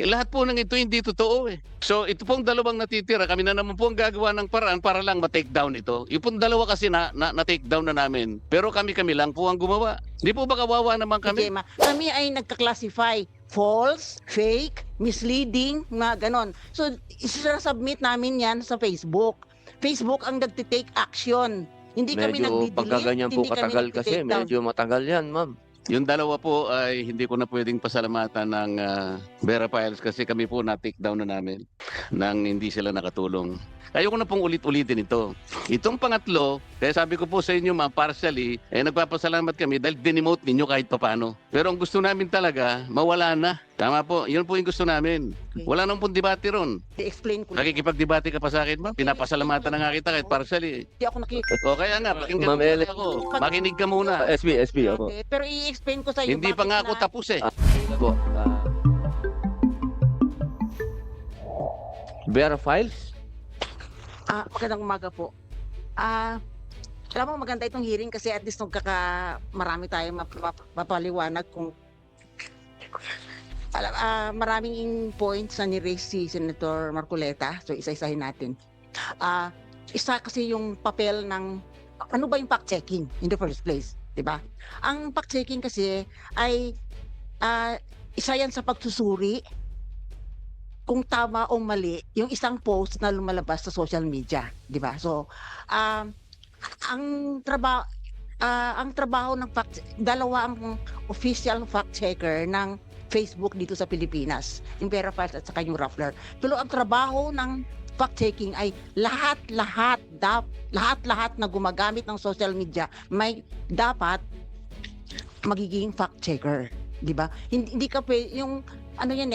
lahat po ng ito hindi totoo eh. So ito pong dalawang natitira, kami na naman po ang gagawa ng paraan para lang ma-take down ito. Yung pong dalawa kasi na-take down na namin. Pero kami lang po ang gumawa. Hindi po ba kawawa naman kami? Gemma, kami ay nagka-classify false, fake, misleading, mga ganon. So, isasubmit namin yan sa Facebook. Facebook ang nagtitake action. Hindi kami Medyo nagdi-delete, pagkaganyan po hindi kami katagal kasi, nagtitake down. medyo matagal yan, ma'am. Yung dalawa po ay hindi ko na pwedeng pasalamatan ng Vera Files kasi kami po na-take down na namin nang hindi sila nakatulong. Ayoko na pong ulit-ulitin ito. Itong pangatlo, kaya sabi ko po sa inyo ma'am, partially, nagpapasalamat kami dahil dinimote ninyo kahit papano. Pero ang gusto namin talaga, mawala na. Tama po, yun po yung gusto namin. Wala nang pong debate ron. I-explain ko lang. Nakikipag-debate ka pa sa akin ma'am, pinapasalamatan na nga kita kahit partially. Hindi ako O kaya nga, pakinggan Ma'am mo muna Ellen. ako. Makinig ka muna. SB, opo. Pero i-explain ko sa iyo. Hindi pa nga ako tapos eh. Po, Vera Files? Magandang umaga po. Alam mo, maganda itong hearing kasi at least marami tayong mapaliwanag kung maraming points na ni-raise si Senator Marcoleta. So, isa-isahin natin. Isa kasi yung papel ng ano ba yung fact-checking in the first place, di ba? Ang fact-checking kasi ay isa yan sa pagsusuri kung tama o mali yung isang post na lumalabas sa social media, di ba? So, ang trabaho ng dalawa ang official fact checker ng Facebook dito sa Pilipinas, yung Vera Files at saka yung Rappler. Pero ang trabaho ng fact checking ay lahat na gumagamit ng social media may dapat magiging fact checker, di ba? Hindi ka yung ano yan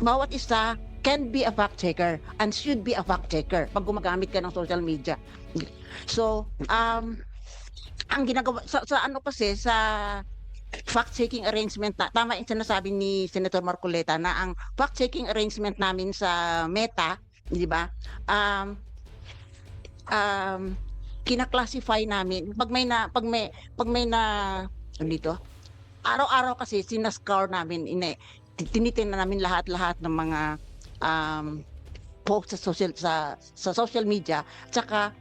bawat isa can be a fact checker and should be a fact checker pag gumagamit ka ng social media. So, ang ginagawa sa ano kasi sa fact checking arrangement tama yung sinasabi ni Senator Marcoleta na ang fact checking arrangement namin sa Meta, di ba? Kina-classify namin pag may na dito. Araw-araw kasi sinascore namin tinitingnan namin lahat ng mga post sa social media, tsaka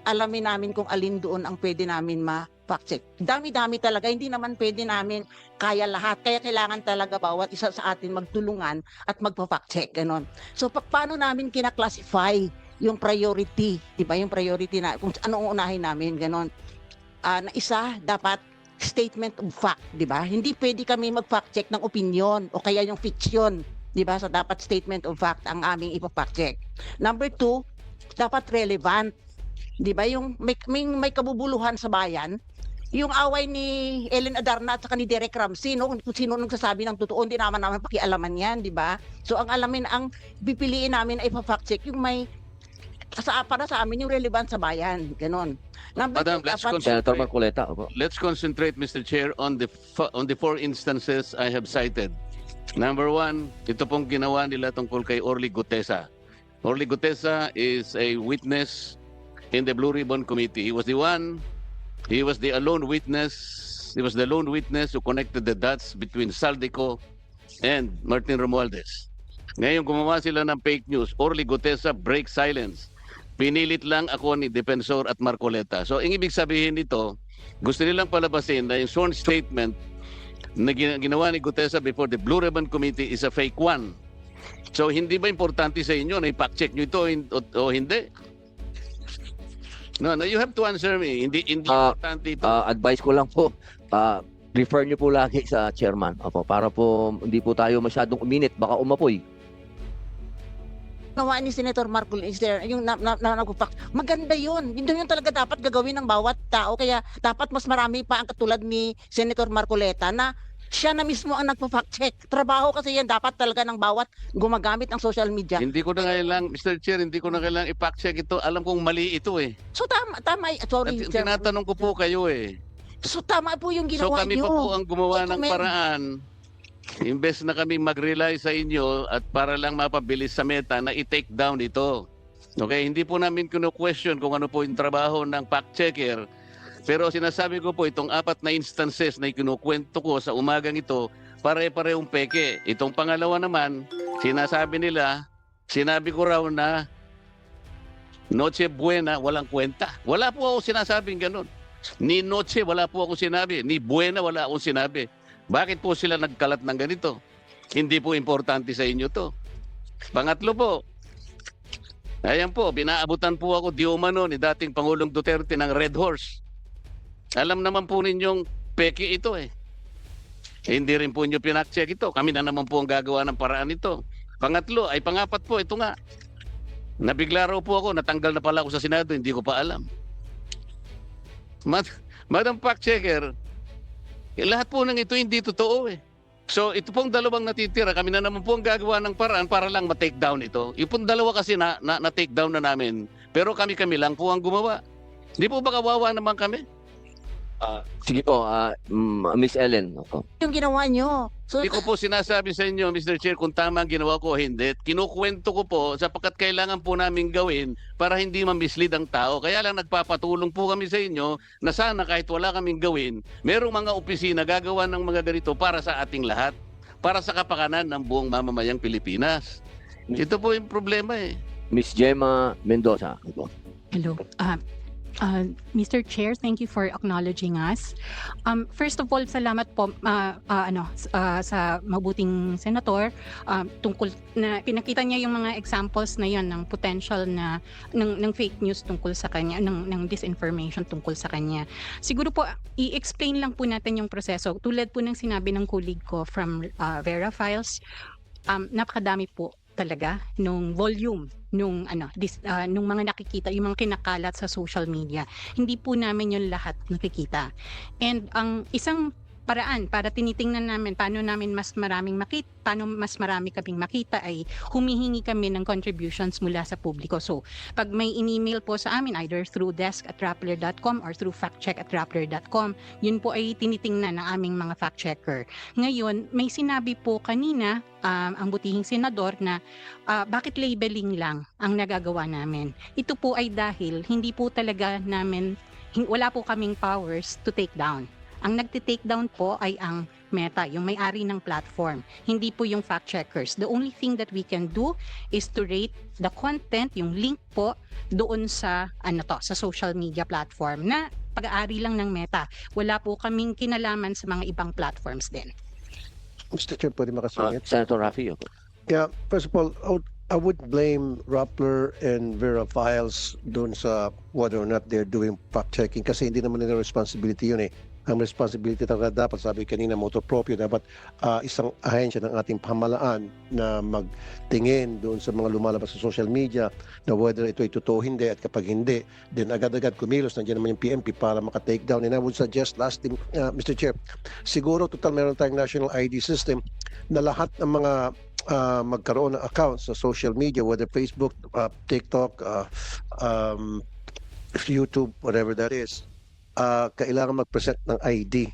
alamin namin kung alin doon ang pwede namin ma-fact check. Dami-dami talaga, hindi naman pwede namin kaya lahat, kaya kailangan talaga bawat isa sa atin magtulungan at magpa-fact check, ganon. So paano namin kina-classify yung priority, di ba? Yung priority na kung anong unahin namin, ganon. Na isa dapat statement of fact, di ba? Hindi pwede kami mag-fact check ng opinion o kaya yung fiction, di ba? So dapat statement of fact ang aming ipa-fact check. Number 2, dapat relevant, di ba? Yung may kabubuluhan sa bayan, yung away ni Ellen Adarna at saka ni Derek Ramsey, no? Kung sino nagsasabi ng totoo, hindi naman pakialaman yan, di ba? So ang pipiliin namin ay ipa-fact check yung may para sa amin yung relevant sa bayan, ganon. Madam, Senator Marcoleta, opo. let's concentrate, Mr. Chair, on the 4 instances I have cited. Number 1, ito pong ginawa nila tungkol kay Orly Gutesa. Orly Gutesa is a witness in the Blue Ribbon Committee. He was the lone witness who connected the dots between Saldico and Martin Romualdez. Ngayon gumawa sila ng fake news. Orly Gutesa break silence. Pinilit lang ako ni Defensor at Marcoleta. So, ang ibig sabihin nito, gusto nilang palabasin na yung sworn statement na ginawa ni Gutesa before the Blue Ribbon Committee is a fake one. So, hindi ba importante sa inyo na i-fact-check nyo ito o hindi? No, you have to answer me. Hindi importante ito. Advice ko lang po, refer nyo po lagi sa chairman. Opo, para po hindi po tayo masyadong uminit, baka umapoy. Gawa ni Senator Marcoleta, yung maganda yun. Yun talaga dapat gagawin ng bawat tao. Kaya dapat mas marami pa ang katulad ni Senator Marcoleta na siya na mismo ang nagpa-fact check. Trabaho kasi yan dapat talaga ng bawat gumagamit ng social media. Hindi ko na kailangan, Mr. Chair, hindi ko na kailangan i-fact check ito. Alam kong mali ito eh. So tama, sorry. At tinatanong ko po kayo eh. So tama po yung So ginawa kami niyo. pa po ang gumawa ng Comment. paraan. Imbes na kami mag-rely sa inyo at para lang mapabilis sa Meta na i-take down ito. Okay, hindi po namin kino-question kung ano po yung trabaho ng fact checker. Pero sinasabi ko po itong 4 na instances na kinukwento ko sa umagang ito pare-parehong peke. Itong pangalawa naman, sinabi ko raw na Noche Buena, walang kwenta. Wala po ako sinasabing ganun. Ni Noche, wala po ako sinabi. Ni Buena, wala akong sinabi. Bakit po sila nagkalat ng ganito? Hindi po importante sa inyo to. Pangatlo po, ayan po, binaabutan po ako di umano ni dating Pangulong Duterte ng Red Horse. Alam naman po ninyong peke ito eh. Hindi rin po nyo pinakcheck ito. Kami na naman po ang gagawa ng paraan ito. Pangapat po, ito nga. Nabigla raw po ako, natanggal na pala ako sa Senado, hindi ko pa alam. Madam Fact Checker, lahat po ng ito hindi totoo eh. So ito pong dalawang natitira, kami na naman po ang gagawa ng paraan para lang ma-take down ito. Yung pong dalawa kasi na-take down na namin, pero kami lang po ang gumawa. Hindi po ba kawawa naman kami? Sige po, Miss Ellen. Opo. Yung ginawa nyo. So, Hindi ko po sinasabi sa inyo, Mr. Chair, kung tama ang ginawa ko o hindi. Kinukwento ko po sapagkat kailangan po namin gawin para hindi ma-mislead ang tao. Kaya lang nagpapatulong po kami sa inyo na sana kahit wala kaming gawin, merong mga opisina gagawa ng mga ganito para sa ating lahat. Para sa kapakanan ng buong mamamayang Pilipinas. Ito po yung problema eh. Miss Gemma Mendoza. Opo. Hello. Mr. Chair, thank you for acknowledging us. First of all, salamat po sa mabuting senator tungkol na pinakita niya yung mga examples na yon ng potential na ng fake news tungkol sa kanya, ng disinformation tungkol sa kanya. Siguro po i-explain lang po natin yung proseso. Tulad po ng sinabi ng colleague ko from Vera Files, napakadami po talaga nung volume nung mga nakikita, yung mga kinakalat sa social media. Hindi po namin yung lahat nakikita. And ang isang paraan para tinitingnan namin paano mas marami kaming makita ay humihingi kami ng contributions mula sa publiko. So, pag may in-email po sa amin either through desk@rappler.com or through factcheck@rappler.com, yun po ay tinitingnan ng aming mga fact checker. Ngayon, may sinabi po kanina ang butihing senador na bakit labeling lang ang nagagawa namin. Ito po ay dahil hindi po talaga wala po kaming powers to take down. Ang nagti-take down po ay ang Meta, yung may-ari ng platform. Hindi po yung fact checkers. The only thing that we can do is to rate the content, yung link po doon sa sa social media platform na pag-aari lang ng Meta. Wala po kaming kinalaman sa mga ibang platforms din. Mr. Chair, pwede makasingit? Senator Raffy. Opo. Yeah, first of all, I would blame Rappler and Vera Files doon sa whether or not they're doing fact-checking kasi hindi naman nila responsibility yun eh. Ang responsibility talaga dapat, sabi kanina, motor proprio, dapat isang ahensya ng ating pamahalaan na magtingin doon sa mga lumalabas sa social media na whether ito ay totoo hindi, at kapag hindi, then agad-agad kumilos, nandiyan naman yung PNP para maka-take down. And I would suggest lastly, Mr. Chair, siguro total meron tayong national ID system na lahat ng mga magkaroon ng accounts sa social media, whether Facebook, TikTok, YouTube, whatever that is, kailangan mag-present ng ID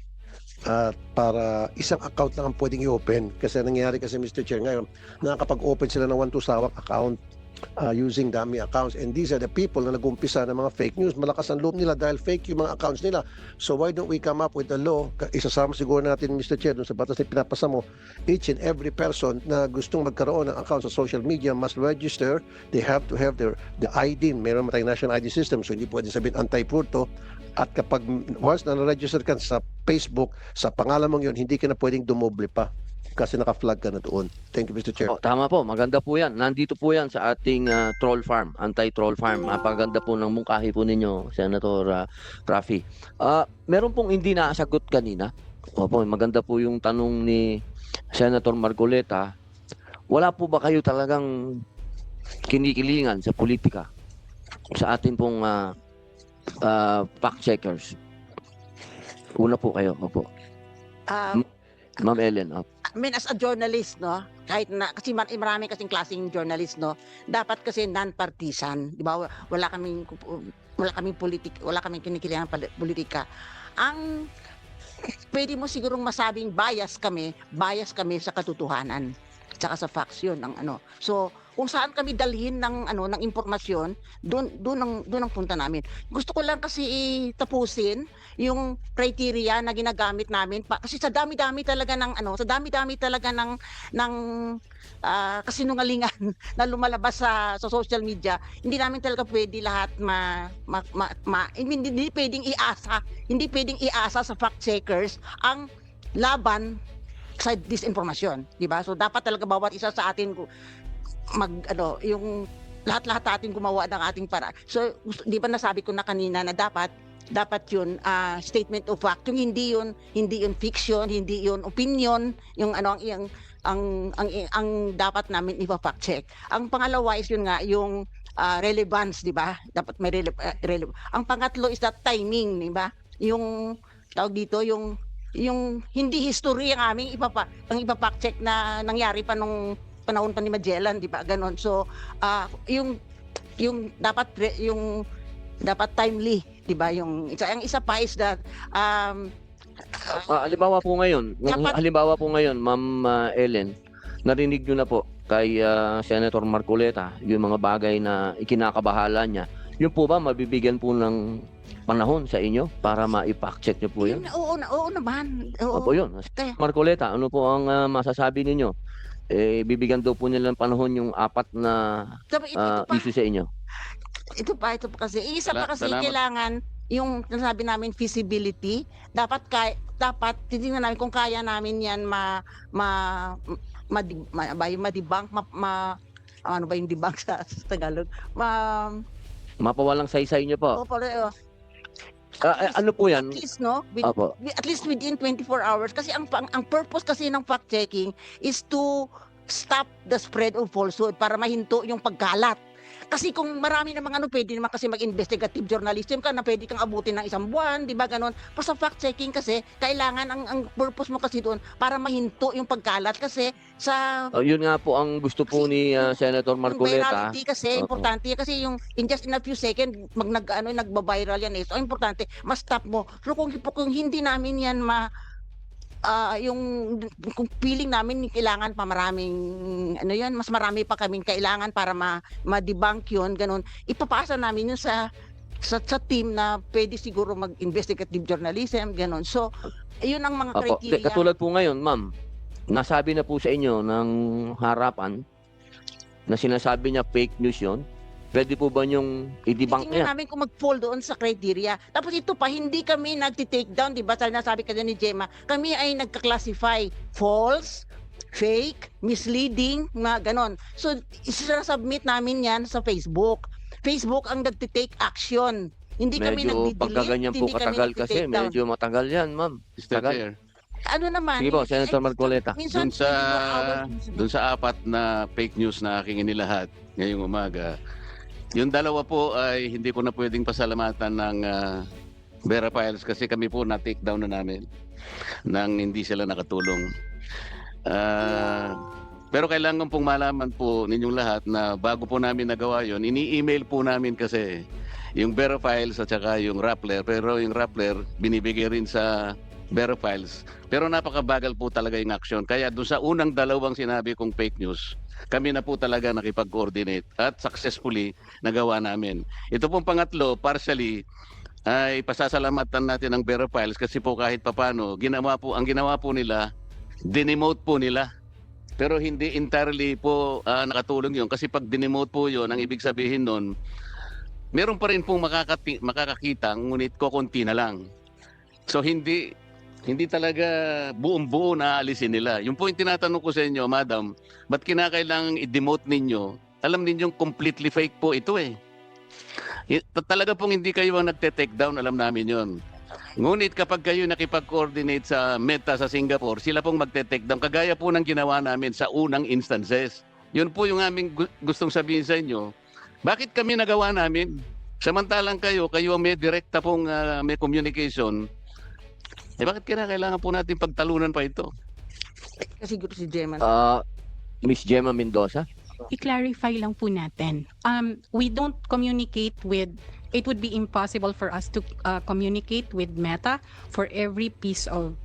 para isang account lang ang pwedeng i-open. Kasi nangyayari kasi, Mr. Chair, ngayon, nakakapag-open sila ng 1-2 sawak account using dummy accounts. And these are the people na nag-umpisa ng mga fake news. Malakas ang loob nila dahil fake yung mga accounts nila. So why don't we come up with a law? Isasama siguro natin, Mr. Chair, dun sa batas na pinapasa mo, each and every person na gustong magkaroon ng account sa social media must register. They have to have the ID. Meron tayong national ID system, so hindi pwede sabihin anti-fraud to. At kapag once na na-register ka sa Facebook, sa pangalan mong yun, hindi ka na pwedeng dumoble pa kasi naka-flag ka na doon. Thank you, Mr. Chair. Tama po, maganda po yan. Nandito po yan sa ating troll farm, anti-troll farm. Napaganda po ng mungkahi po ninyo, Senator Raffy. Meron pong hindi nasagot kanina. Opo, maganda po yung tanong ni Senator Marcoleta. Wala po ba kayo talagang kinikilingan sa politika sa atin pong fact checkers? Una po kayo. Opo. Ma'am Ellen. Opo. I mean, as a journalist, no, kahit na, kasi marami kasing klaseng journalist, no, dapat kasi non-partisan, di ba? Wala kaming kinikilingan politika. Ang pwede mo sigurong masabing bias kami sa katotohanan. tsaka sa facts yun ng ano. So, kung saan kami dalhin ng ng impormasyon, doon ang punta namin. Gusto ko lang kasi tapusin yung criteria na ginagamit namin kasi sa dami-dami talaga ng kasinungalingan na lumalabas sa social media. Hindi namin talaga pwede lahat hindi pwedeng iasa sa fact checkers ang laban sa disinformasyon, di ba? So dapat talaga bawat isa sa atin yung lahat-lahat natin gumawa ng ating para. So di ba nasabi ko na kanina na dapat yun statement of fact, yung hindi yun fiction, hindi yun opinion, yung ang dapat namin i-fact check. Ang pangalawa is yun nga yung relevance, di ba? Dapat may Ang pangatlo is that timing, di ba? Yung tawag dito yung hindi history ang aming ipafact check na nangyari pa nung panahon pa ni Magellan, di ba? Ganon. So yung dapat timely, di ba? Ang isa pa is that Halimbawa po ngayon, Ma'am Ellen, narinig nyo na po kay Senator Marcoleta yung mga bagay na ikinakabahala niya. Yun po ba mabibigyan po ng panahon sa inyo para ma-fact check nyo po yan? Oo naman. Oo. Opo yun. Kaya- Marcoleta, ano po ang masasabi ninyo? Bibigyan daw po nila ng panahon yung 4 na Sabi, ito pa. issue sa inyo. Ito pa kasi isa pa kasi Salamat. kailangan yung nasabi namin feasibility, dapat titingnan namin kung kaya namin yan madibang ano ba yung debunk sa Tagalog? Mapawalang saysay nyo po. Ano po yan? At least no, Opo. at least within 24 hours kasi ang purpose kasi ng fact checking is to stop the spread of falsehood para mahinto yung pagkalat. Kasi kung marami namang pwede naman kasi mag-investigative journalism ka na pwede kang abutin ng 1 buwan, di ba ganon? Pero sa fact checking kasi, kailangan ang purpose mo kasi doon para mahinto yung pagkalat kasi sa Yun nga po ang gusto po ni Senator Marcoleta. virality kasi, Opo. importante kasi yung in just in a few seconds, nagba-viral yan eh. So, importante, ma-stop mo. So, kung hindi namin yan kung feeling namin kailangan pa maraming mas marami pa kaming kailangan para ma-debunk yun, ganun, ipapasa namin yun sa team na pwede siguro mag-investigative journalism, ganun. So, yun ang mga Opo. criteria. Katulad po ngayon, ma'am, nasabi na po sa inyo ng harapan na sinasabi niya fake news yun. Pwede po ba niyong i-debunk Tingnan niya? namin kung mag-fall doon sa criteria. Tapos ito pa, hindi kami nagti-take down, di ba? Sabi ka ni Gemma, kami ay nagka-classify false, fake, misleading, mga ganon. So, isasubmit namin yan sa Facebook. Facebook ang nagti-take action. Hindi kami Medyo nagdi-delete, pagkaganyan po hindi kami katagal kasi, nagti-take down. medyo matagal yan, ma'am. Mr. Tagal. Chair, Ano naman? Sige po, Senator Marcoleta. Minsan, dun sa 4 na fake news na aking inilahat ngayong umaga, yung dalawa po ay hindi ko na pwedeng pasalamatan ng Vera Files kasi kami po na-take down na namin nang hindi sila nakatulong. Pero kailangan pong malaman po ninyong lahat na bago po namin nagawa yon, ini-email po namin kasi yung Vera Files at saka yung Rappler. Pero yung Rappler binibigay rin sa Vera Files. Pero napakabagal po talaga yung action. Kaya doon sa unang dalawang sinabi kong fake news, kami na po talaga nakipag-coordinate at successfully nagawa namin. Ito pong pangatlo, partially, ay pasasalamatan natin ang Vera Files kasi po kahit papano, ang ginawa po nila, dinemote po nila. Pero hindi entirely po nakatulong yun kasi pag dinemote po yun, ang ibig sabihin nun, meron pa rin pong makakakita, ngunit kukunti na lang. So hindi talaga buong-buo na alisin nila. Yung po yung tinatanong ko sa inyo, Madam, ba't kinakailangang i-demote ninyo? Alam ninyong completely fake po ito eh. Talaga pong hindi kayo ang nagte-take down, alam namin yon. Ngunit kapag kayo nakipag-coordinate sa Meta sa Singapore, sila pong magte-take down. Kagaya po ng ginawa namin sa unang instances. Yun po yung aming gustong sabihin sa inyo. Bakit kami nagawa namin? Samantalang kayo ang may direkta pong may communication. Bakit kailangan po natin pagtalunan pa ito? Kasi siguro si Gemma. Miss Gemma Mendoza. I-clarify lang po natin. We don't communicate with it would be impossible for us to communicate with Meta for every piece of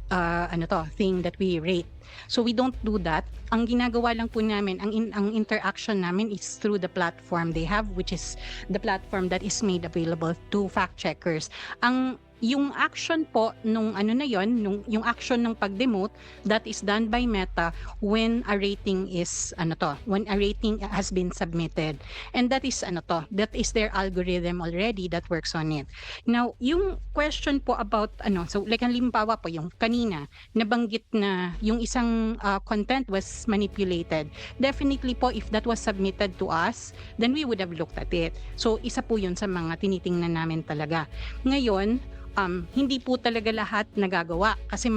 thing that we rate. So we don't do that. Ang ginagawa lang po namin, ang interaction namin is through the platform they have, which is the platform that is made available to fact checkers. Yung action po nung yung action ng pag-demote, that is done by Meta when a rating is when a rating has been submitted. And that is their algorithm already that works on it. Now, yung question po about so like ang limbawa po yung kanina nabanggit na yung isang content was manipulated. Definitely po, if that was submitted to us, then we would have looked at it. So isa po yun sa mga tinitingnan namin talaga. Ngayon, hindi po talaga lahat nagagawa kasi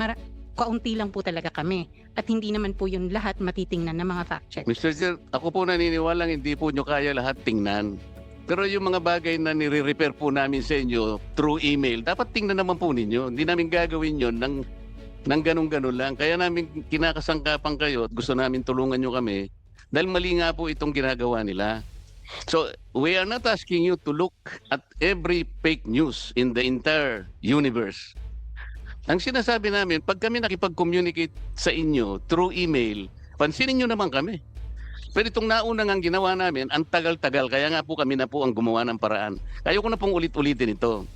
kaunti lang po talaga kami at hindi naman po yun lahat matitingnan ng mga fact check. Mr. Chair, ako po naniniwalang hindi po nyo kaya lahat tingnan. Pero yung mga bagay na nire-repair po namin sa inyo through email, dapat tingnan naman po ninyo. Hindi namin gagawin yun ng ganun-ganun lang. Kaya namin kinakasangkapan kayo at gusto namin tulungan nyo kami dahil mali nga po itong ginagawa nila. So, we are not asking you to look at every fake news in the entire universe. Ang sinasabi namin, pag kami nakipag-communicate sa inyo through email, pansinin nyo naman kami. Pero itong naunang ang ginawa namin, ang tagal-tagal, kaya nga po kami na po ang gumawa ng paraan. Ayoko na pong ulit-ulitin ito.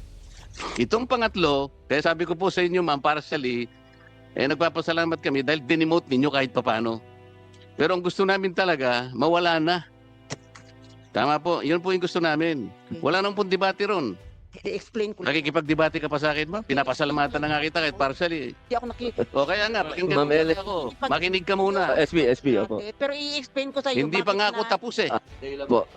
Itong pangatlo, kaya sabi ko po sa inyo, ma'am, partially, nagpapasalamat kami dahil dinemote ninyo kahit papano. Pero ang gusto namin talaga, mawala na. Tama po, yun po yung gusto namin. Wala nang pong debate ron. I-explain ko. Nakikipag-debate ka pa sa akin, ma'am. Pinapasalamatan na nga kita kahit partially. Hindi ako O kaya nga, pakinggan Ma'am mo Ele. ako. Makinig ka muna. SB, opo. Pero i-explain ko sa iyo. Hindi pa nga ako tapos eh. Sandali lang po,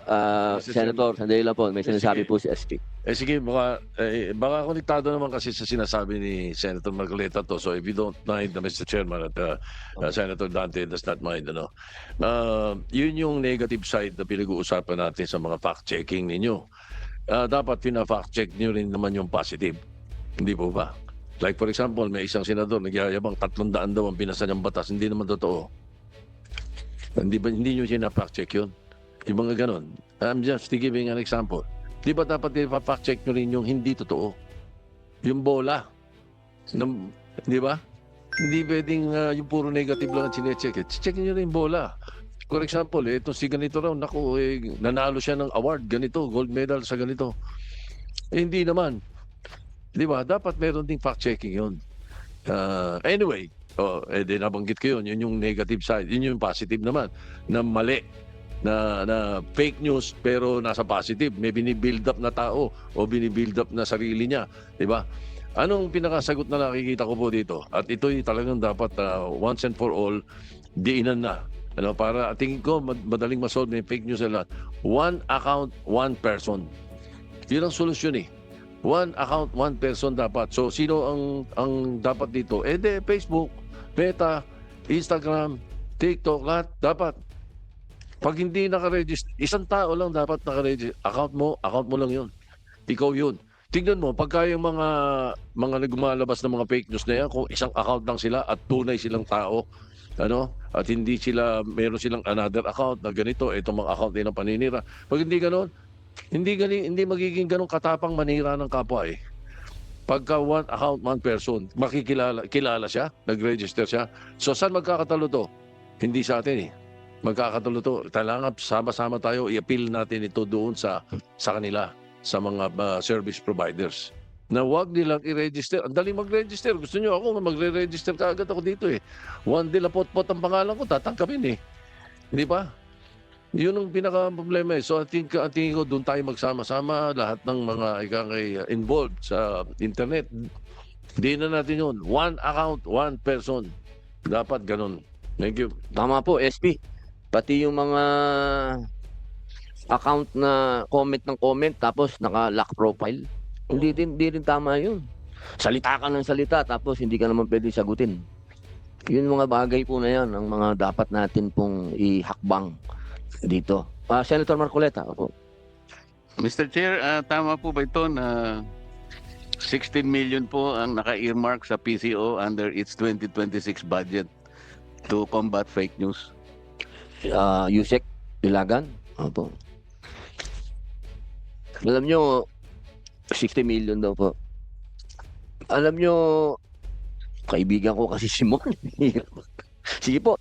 Senator, sandali lang po, may sinasabi po si SP. Sige, baka konektado naman kasi sa sinasabi ni Senator Marcoleta to. So if you don't mind, Mr. Chairman at Senator Dante does not mind, yun yung negative side na pinag-uusapan natin sa mga fact-checking ninyo. Dapat pina-fact check nyo rin naman yung positive. Hindi po ba? Like for example, may isang senador nagyayabang 300 daw ang binasa niyang batas. Hindi naman totoo. Hindi nyo sina-fact check yun. Yung mga ganon. I'm just giving an example. Di ba dapat i-fact check nyo rin yung hindi totoo? Yung bola. Di ba? Hindi pwedeng yung puro negative lang ang sinecheck. Check nyo rin yung bola. For example, ito si ganito raw, naku, nanalo siya ng award, ganito, gold medal sa ganito. Hindi naman. Di ba? Dapat meron ding fact-checking yun. Anyway, nabanggit ko yun. Yun yung negative side. Yun yung positive naman. Na mali. Na fake news pero nasa positive. May binibuild up na tao o binibuild up na sarili niya. Di ba? Anong pinakasagot na nakikita ko po dito? At ito'y talagang dapat once and for all, diinan na. Para tingin ko madaling masolve may fake news na lahat. One account, one person. Yun ang solusyon eh. One account, one person dapat. So sino ang dapat dito? Facebook, Meta, Instagram, TikTok, lahat dapat. Pag hindi naka-register, isang tao lang dapat naka-register. Account mo lang yun. Ikaw yun. Tignan mo, pagka yung mga nagmalabas ng mga fake news na yan, kung isang account lang sila at tunay silang tao, at hindi meron silang another account na ganito, itong mga account nilang paninira. Pag hindi ganoon, hindi magiging ganun katapang manira ng kapwa eh. Pagka one account, one person, kilala siya, nag-register siya. So saan magkakatalo to? Hindi sa atin eh. Magkakatalo to. Kailangan sama-sama tayo, i-appeal natin ito doon sa kanila, sa mga service providers. Na wag nilang i-register. Ang daling mag-register. Gusto nyo ako, magre-register ka agad ako dito eh. One day lapot-pot ang pangalan ko, tatangkapin eh. Hindi ba? Yun ang pinaka-problema eh. So I think ko doon tayo magsama-sama lahat ng mga involved sa internet. Hindi na natin yun. One account, one person. Dapat ganun. Thank you. Tama po, SP. Pati yung mga account na comment tapos naka-lock profile. Hindi rin tama yun. Salita ka ng salita tapos hindi ka naman pwede sagutin. Yun mga bagay po na yan ang mga dapat natin pong ihakbang dito. Senator Marcoleta. Opo. Mr. Chair, tama po ba ito na 16 million po ang naka-earmark sa PCO under its 2026 budget to combat fake news? Yusek Ilagan. Opo. Alam nyo, 60 million daw po. Alam nyo, kaibigan ko kasi si Mon. Sige po,